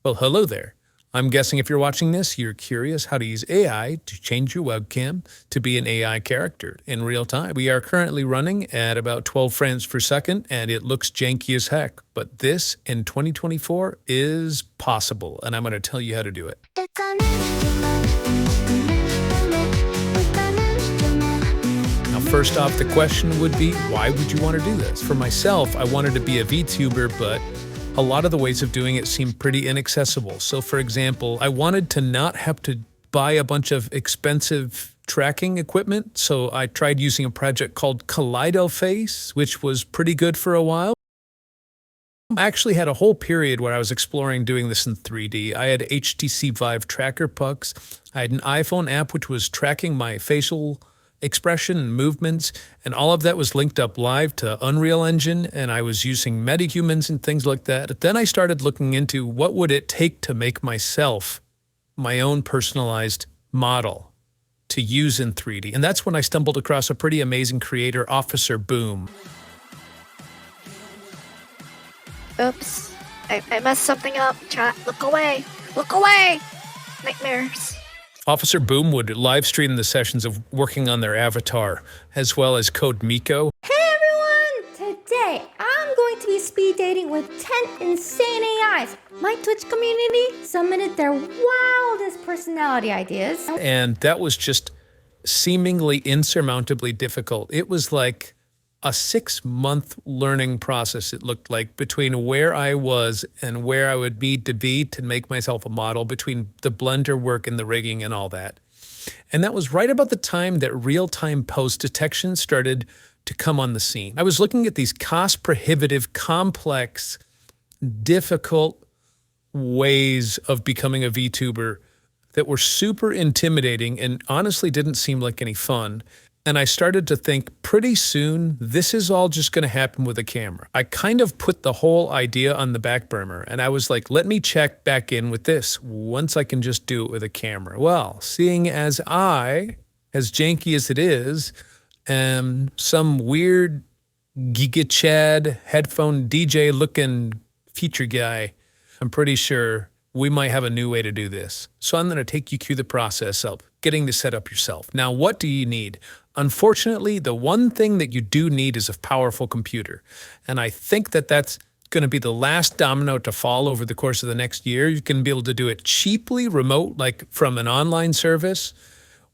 Well, hello there. I'm guessing if you're watching this, you're curious how to use AI to change your webcam to be an AI character in real time. We are currently running at about 12 frames per second, and it looks janky as heck. But this, in 2024, is possible, and I'm going to tell you how to do it. Now, first off, the question would be, why would you want to do this? For myself, I wanted to be a VTuber, but a lot of the ways of doing it seem pretty inaccessible. So for example, I wanted to not have to buy a bunch of expensive tracking equipment. So I tried using a project called KaleidoFace, which was pretty good for a while. I actually had a whole period where I was exploring doing this in 3D. I had HTC Vive tracker pucks. I had an iPhone app which was tracking my facial expression and movements, and all of that was linked up live to Unreal Engine, and I was using metahumans and things like that. But then I started looking into what would it take to make myself my own personalized model to use in 3D. And that's when I stumbled across a pretty amazing creator, Officer Boom. Oops, I messed something up. Chat, look away. Look away! Nightmares. Officer Boom would live stream the sessions of working on their avatar, as well as Code Miko. Hey everyone! Today, I'm going to be speed dating with 10 insane AIs. My Twitch community submitted their wildest personality ideas. And that was just seemingly insurmountably difficult. It was like a 6-month learning process, it looked like, between where I was and where I would need to be to make myself a model, between the Blender work and the rigging and all that. And that was right about the time that real-time post detection started to come on the scene. I was looking at these cost-prohibitive, complex, difficult ways of becoming a VTuber that were super intimidating and honestly didn't seem like any fun. And I started to think, pretty soon, this is all just going to happen with a camera. I kind of put the whole idea on the back burner, and I was like, let me check back in with this once I can just do it with a camera. Well, seeing as I, as janky as it is, am some weird Giga Chad headphone DJ looking feature guy, I'm pretty sure we might have a new way to do this. So I'm going to take you through the process of getting this set up yourself. Now, what do you need? Unfortunately, the one thing that you do need is a powerful computer. And I think that that's going to be the last domino to fall over the course of the next year. You can be able to do it cheaply, remote, like from an online service,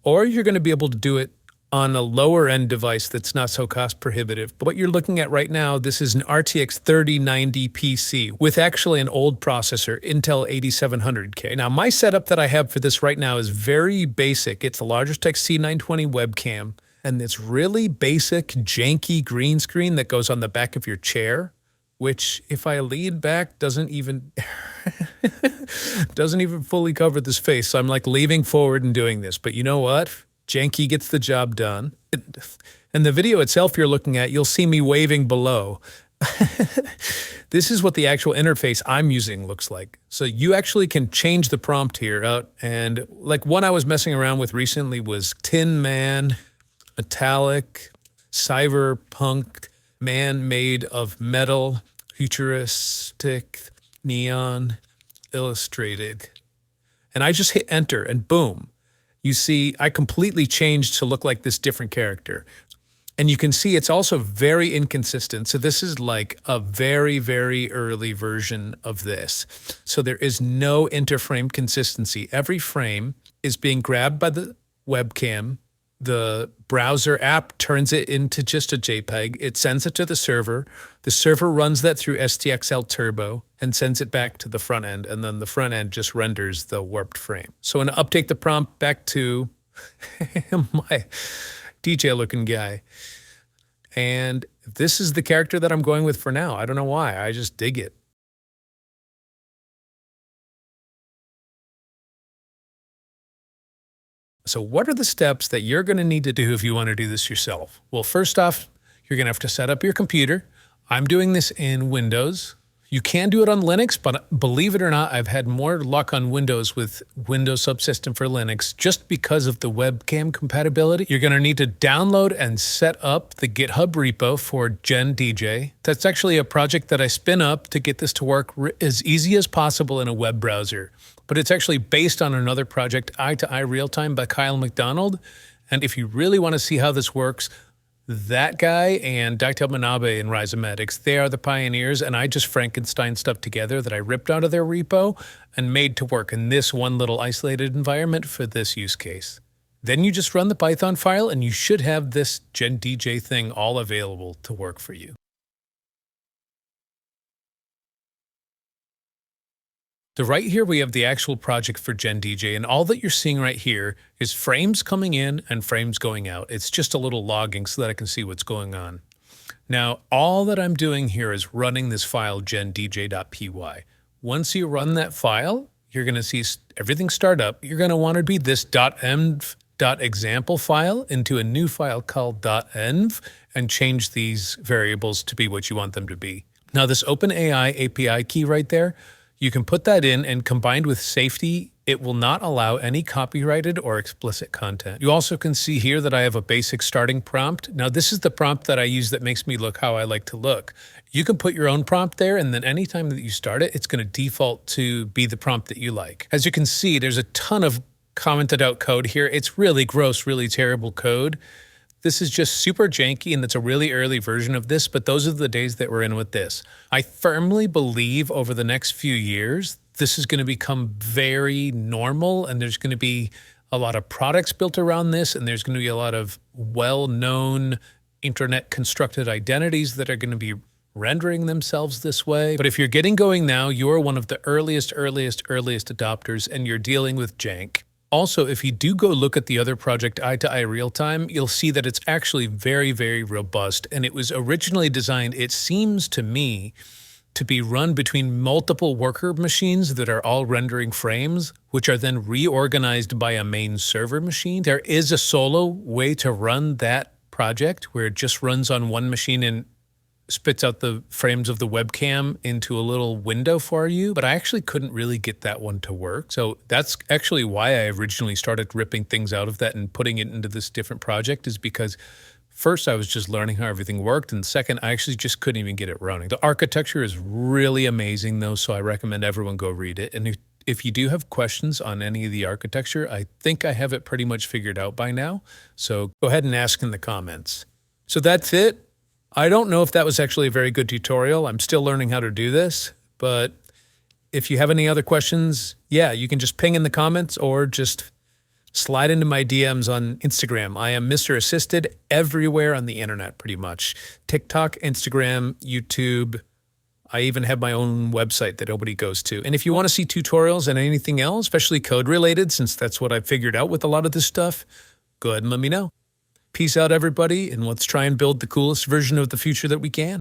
or you're going to be able to do it on a lower end device that's not so cost prohibitive. But what you're looking at right now, this is an RTX 3090 PC with actually an old processor, Intel 8700K. Now, my setup that I have for this right now is very basic. It's a Logitech C920 webcam, and this really basic, janky green screen that goes on the back of your chair, which if I lean back doesn't even fully cover this face. So I'm like leaning forward and doing this. But you know what? Janky gets the job done. And the video itself you're looking at, you'll see me waving below. This is what the actual interface I'm using looks like. So you actually can change the prompt here. And like one I was messing around with recently was Tin Man, metallic, cyberpunk, man made of metal, futuristic, neon, illustrated. And I just hit enter and boom. You see, I completely changed to look like this different character. And you can see it's also very inconsistent. So this is like a very, very early version of this. So there is no interframe consistency. Every frame is being grabbed by the webcam. The browser app turns it into just a JPEG. It sends it to the server. The server runs that through sdxl-turbo and sends it back to the front end. And then the front end just renders the warped frame. So I'm going to update the prompt back to my DJ looking guy. And this is the character that I'm going with for now. I don't know why. I just dig it. So what are the steps that you're going to need to do if you want to do this yourself? Well, first off, you're going to have to set up your computer. I'm doing this in Windows. You can do it on Linux, but believe it or not, I've had more luck on Windows with Windows Subsystem for Linux just because of the webcam compatibility. You're going to need to download and set up the GitHub repo for GenDJ. That's actually a project that I spin up to get this to work as easy as possible in a web browser. But it's actually based on another project, Eye to Eye Real-Time by Kyle McDonald. And if you really want to see how this works, that guy and Daitel Manabe and Rhizomatics, they are the pioneers, and I just Frankenstein stuff together that I ripped out of their repo and made to work in this one little isolated environment for this use case. Then you just run the Python file and you should have this GenDJ thing all available to work for you. So right here, we have the actual project for GenDJ, and all that you're seeing right here is frames coming in and frames going out. It's just a little logging so that I can see what's going on. Now, all that I'm doing here is running this file gendj.py. Once you run that file, you're going to see everything start up. You're going to want to be this .env.example file into a new file called .env and change these variables to be what you want them to be. Now, this OpenAI API key right there, you can put that in, and combined with safety, it will not allow any copyrighted or explicit content. You also can see here that I have a basic starting prompt. Now, this is the prompt that I use that makes me look how I like to look. You can put your own prompt there, and then anytime that you start it, it's going to default to be the prompt that you like. As you can see, there's a ton of commented out code here. It's really gross, really terrible code. This is just super janky, and it's a really early version of this, but those are the days that we're in with this. I firmly believe over the next few years, this is going to become very normal, and there's going to be a lot of products built around this, and there's going to be a lot of well-known internet constructed identities that are going to be rendering themselves this way. But if you're getting going now, you're one of the earliest adopters, and you're dealing with jank. Also, if you do go look at the other project, Eye to Eye Real-Time, you'll see that it's actually very, very robust. And it was originally designed, it seems to me, to be run between multiple worker machines that are all rendering frames, which are then reorganized by a main server machine. There is a solo way to run that project where it just runs on one machine and spits out the frames of the webcam into a little window for you, but I actually couldn't really get that one to work. So that's actually why I originally started ripping things out of that and putting it into this different project, is because first I was just learning how everything worked, and second, I actually just couldn't even get it running. The architecture is really amazing though, so I recommend everyone go read it. And if you do have questions on any of the architecture, I think I have it pretty much figured out by now. So go ahead and ask in the comments. So that's it. I don't know if that was actually a very good tutorial. I'm still learning how to do this, but if you have any other questions, yeah, you can just ping in the comments or just slide into my DMs on Instagram. I am Mr. Assisted everywhere on the internet, pretty much. TikTok, Instagram, YouTube. I even have my own website that nobody goes to. And if you want to see tutorials and anything else, especially code related, since that's what I've figured out with a lot of this stuff, go ahead and let me know. Peace out, everybody, and let's try and build the coolest version of the future that we can.